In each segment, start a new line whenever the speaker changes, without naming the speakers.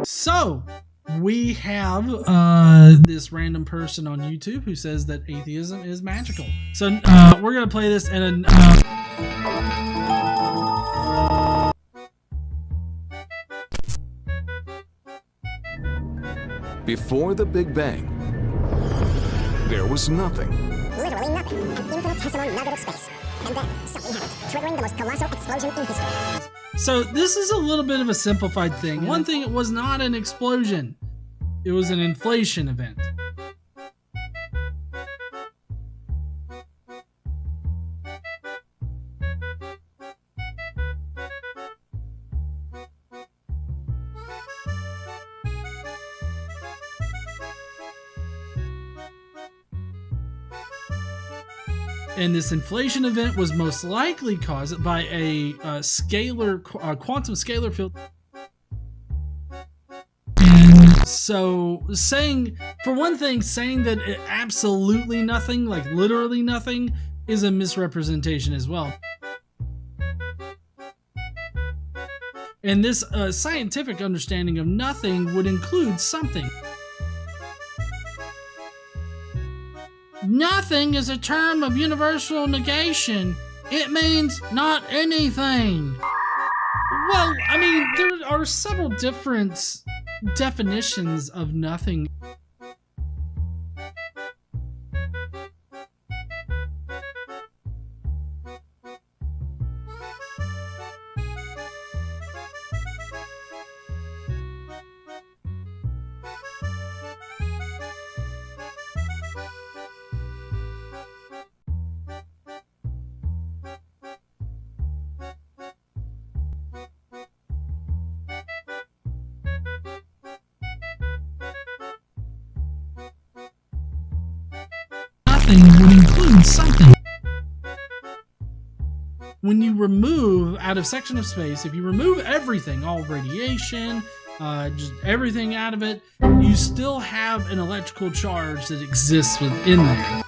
So we have this random person on YouTube who says that atheism is magical. So we're gonna play this in
Before the Big Bang, there was nothing.
Literally nothing. An infinitesimal nugget of space. And then something happened, triggering the most colossal explosion in history.
So this is a little bit of a simplified thing. One thing, it was not an explosion. It was an inflation event. And this inflation event was most likely caused by a quantum scalar field. And so for one thing, saying that absolutely nothing, like literally nothing, is a misrepresentation as well. And this scientific understanding of nothing would include something. Nothing is a term of universal negation. It means not anything. Well, I mean, there are several different definitions of nothing. Would include something. When you remove out of section of space, if you remove everything, all radiation, just everything out of it, you still have an electrical charge that exists within there.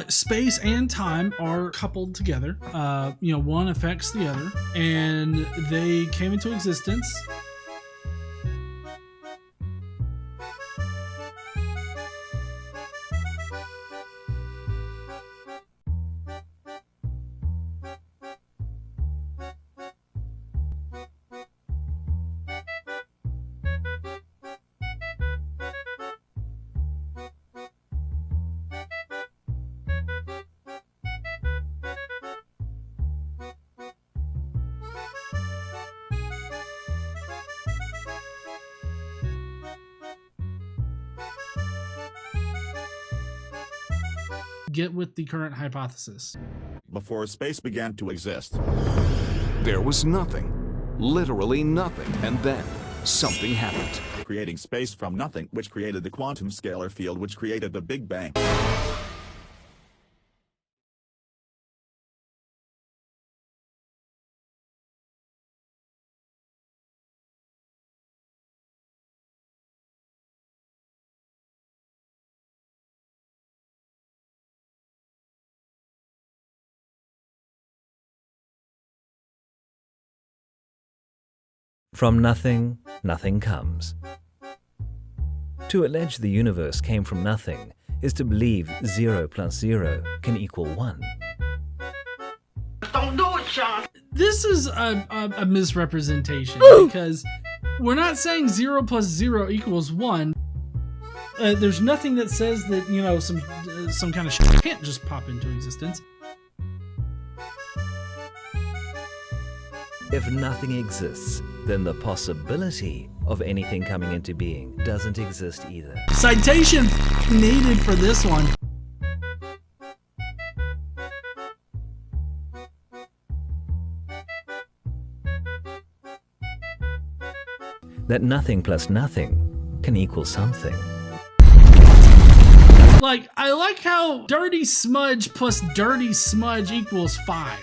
Space and time are coupled together. One affects the other, and they came into existence. Get with the current hypothesis.
Before space began to exist,
There was nothing. Literally nothing. And then something happened.
creating space from nothing, which created the quantum scalar field, which created the Big Bang.
From nothing, nothing comes. To allege the universe came from nothing is to believe 0 plus 0 can equal 1.
Don't do it, Sean! This is a misrepresentation because we're not saying 0 plus 0 equals 1. There's nothing that says that, some kind of shit can't just pop into existence.
If nothing exists, then the possibility of anything coming into being doesn't exist either.
Citation needed for this one.
That nothing plus nothing can equal something.
Like, I like how dirty smudge plus dirty smudge equals 5.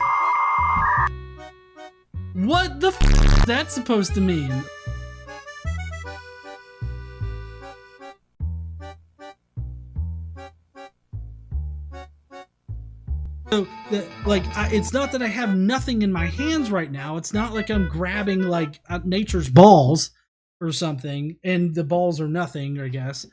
What the f is that supposed to mean? So, it's not that I have nothing in my hands right now. It's not like I'm grabbing like nature's balls or something, and the balls are nothing, I guess.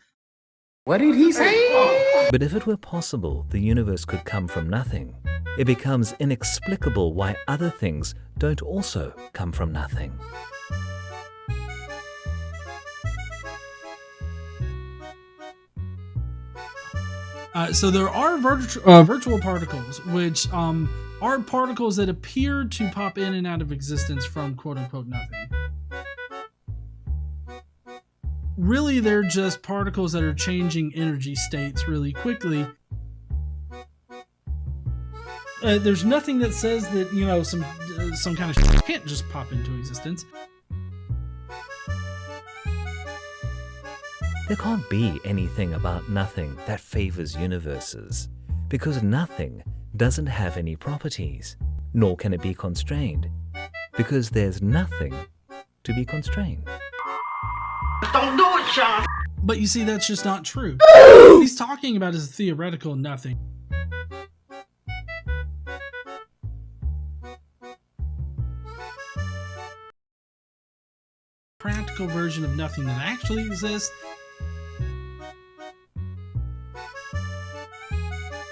What did he say?
But if it were possible the universe could come from nothing, it becomes inexplicable why other things don't also come from nothing.
So there are virtual particles, which are particles that appear to pop in and out of existence from quote-unquote nothing. Really, they're just particles that are changing energy states really quickly. There's nothing that says that, you know, some kind of shit can't just pop into existence.
There can't be anything about nothing that favors universes, because nothing doesn't have any properties, nor can it be constrained, because there's nothing to be constrained.
Don't do it, Sean.
But you see, that's just not true. What he's talking about is a theoretical nothing. Practical version of nothing that actually exists.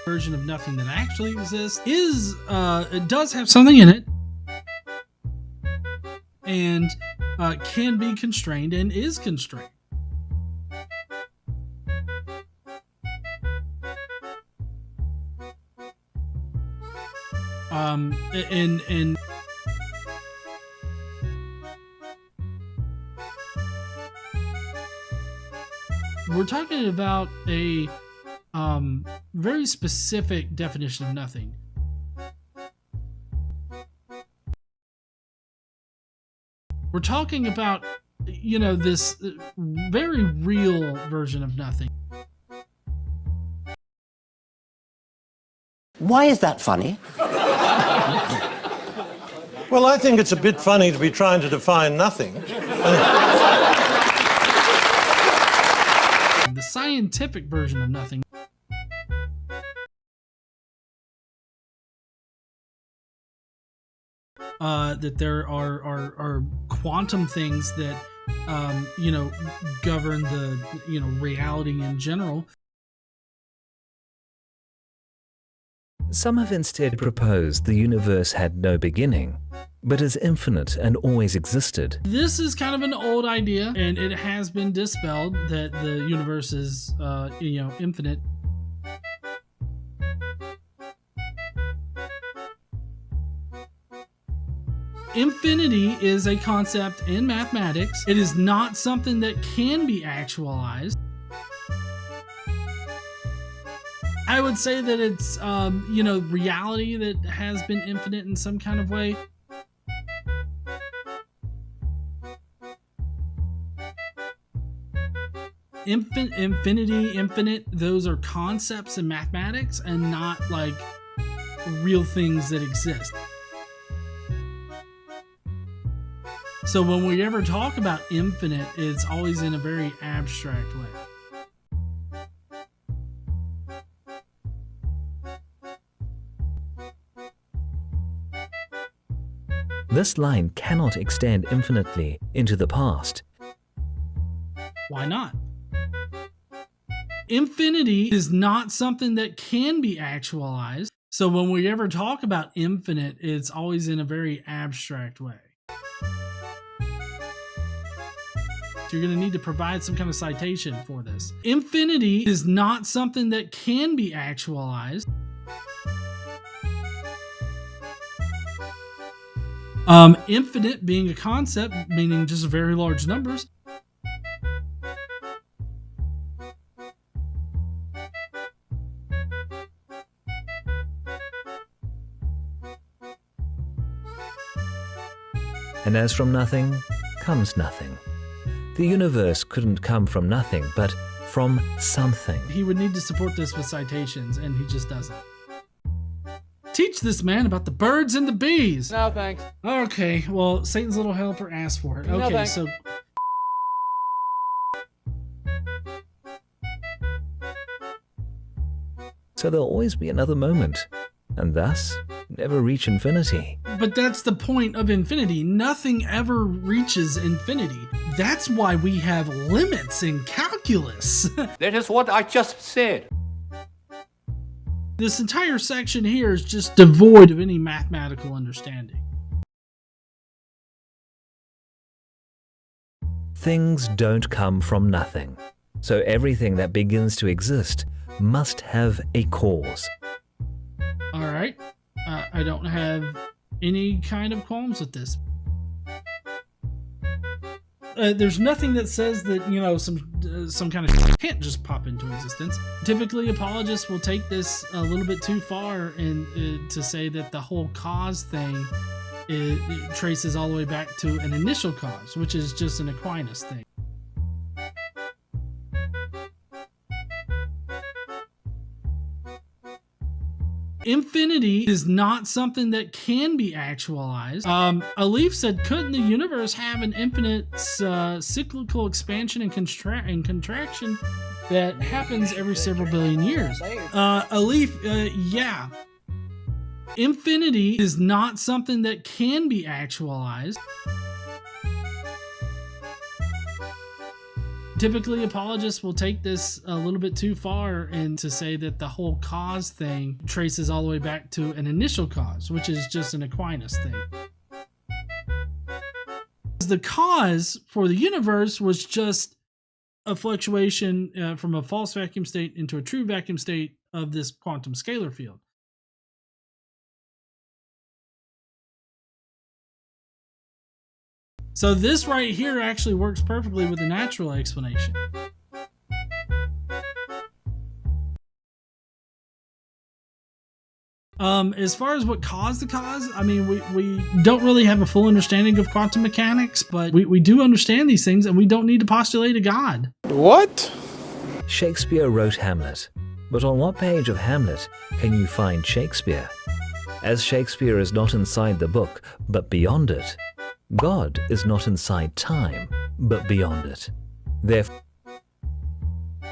Version of nothing that actually exists is it does have something in it, and can be constrained and is constrained. And we're talking about a very specific definition of nothing. We're talking about, you know, this very real version of nothing.
Why is that funny?
Well, I think it's a bit funny to be trying to define nothing.
The scientific version of nothing. That there are quantum things that you know, govern the, you know, reality in general.
Some have instead proposed the universe had no beginning, but is infinite and always existed.
This is kind of an old idea, and it has been dispelled that the universe is you know, infinite. Infinity is a concept in mathematics. It is not something that can be actualized. I would say that it's, you know, reality that has been infinite in some kind of way. Infinity, infinite, those are concepts in mathematics and not like real things that exist. So when we ever talk about infinite, it's always in a very abstract way.
This line cannot extend infinitely into the past.
Why not? Infinity is not something that can be actualized. So when we ever talk about infinite, it's always in a very abstract way. So you're going to need to provide some kind of citation for this. Infinity is not something that can be actualized. Infinite being a concept, meaning just very large numbers.
And as from nothing comes nothing. The universe couldn't come from nothing, but from something.
He would need to support this with citations, and he just doesn't. Teach this man about the birds and the bees.
No, thanks.
Okay, well, Satan's little helper asked for it.
No,
Okay,
thanks.
so...
So there'll always be another moment, and thus never reach infinity.
But that's the point of infinity. Nothing ever reaches infinity. That's why we have limits in calculus.
That is what I just said.
This entire section here is just devoid of any mathematical understanding.
Things don't come from nothing, so everything that begins to exist must have a cause.
Alright, I don't have any kind of qualms with this. There's nothing that says that, you know, some kind of shit can't just pop into existence. Typically, apologists will take this a little bit too far and to say that the whole cause thing it traces all the way back to an initial cause, which is just an Aquinas thing. Infinity is not something that can be actualized. Alif said, couldn't the universe have an infinite cyclical expansion and contraction that happens every several billion years? Alif, yeah. Infinity is not something that can be actualized. Typically, apologists will take this a little bit too far and to say that the whole cause thing traces all the way back to an initial cause, which is just an Aquinas thing. The cause for the universe was just a fluctuation from a false vacuum state into a true vacuum state of this quantum scalar field. So this right here actually works perfectly with the natural explanation. As far as what caused the cause, I mean, we don't really have a full understanding of quantum mechanics, but we do understand these things, and we don't need to postulate a god.
What?
Shakespeare wrote Hamlet, but on what page of Hamlet can you find Shakespeare? As Shakespeare is not inside the book, but beyond it, God is not inside time, but beyond it. Therefore,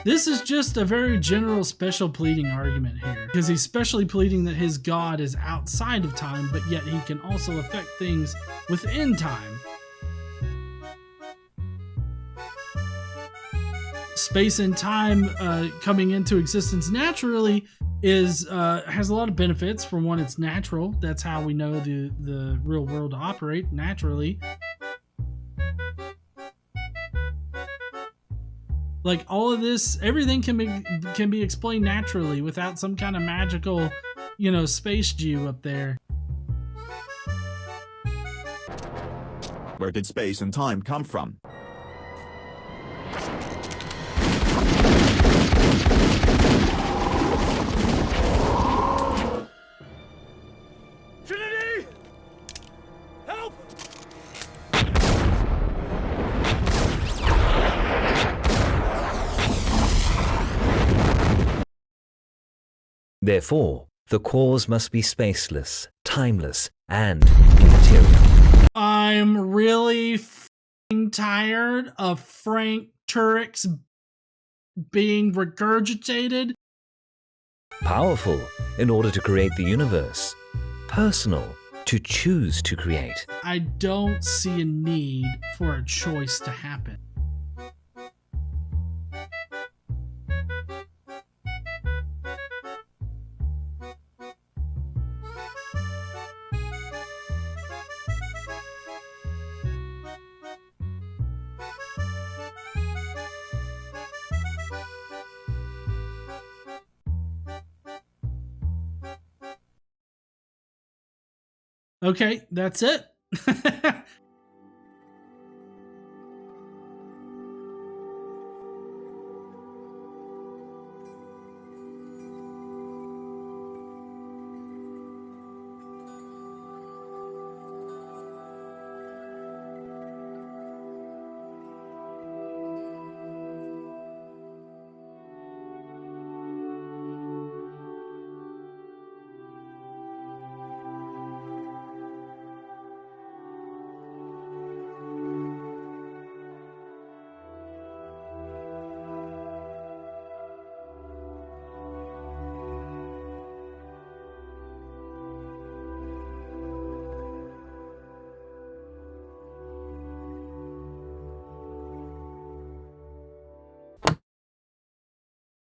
this is just a very general special pleading argument here, because he's specially pleading that his God is outside of time, but yet he can also affect things within time. Space and time coming into existence naturally has a lot of benefits. For one, it's natural. That's how we know the real world to operate naturally. Like all of this, everything can be explained naturally without some kind of magical, you know, space Jew up there.
Where did space and time come from?
Therefore, the cause must be spaceless, timeless, and immaterial.
I'm really f***ing tired of Frank Turek's being regurgitated.
Powerful in order to create the universe. Personal to choose to create.
I don't see a need for a choice to happen. Okay, that's it.